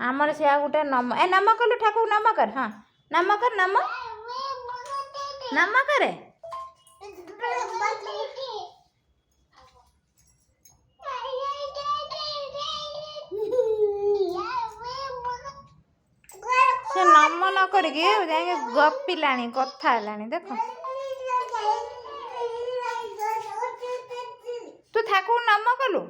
आमर से आ गोटे नम ए नम कलु ठाकुर नम कर हाँ नम कर नम करे से नम न करके जाके गपिलाणी कथा हेलाणी देख तू ठाकुर नम कलु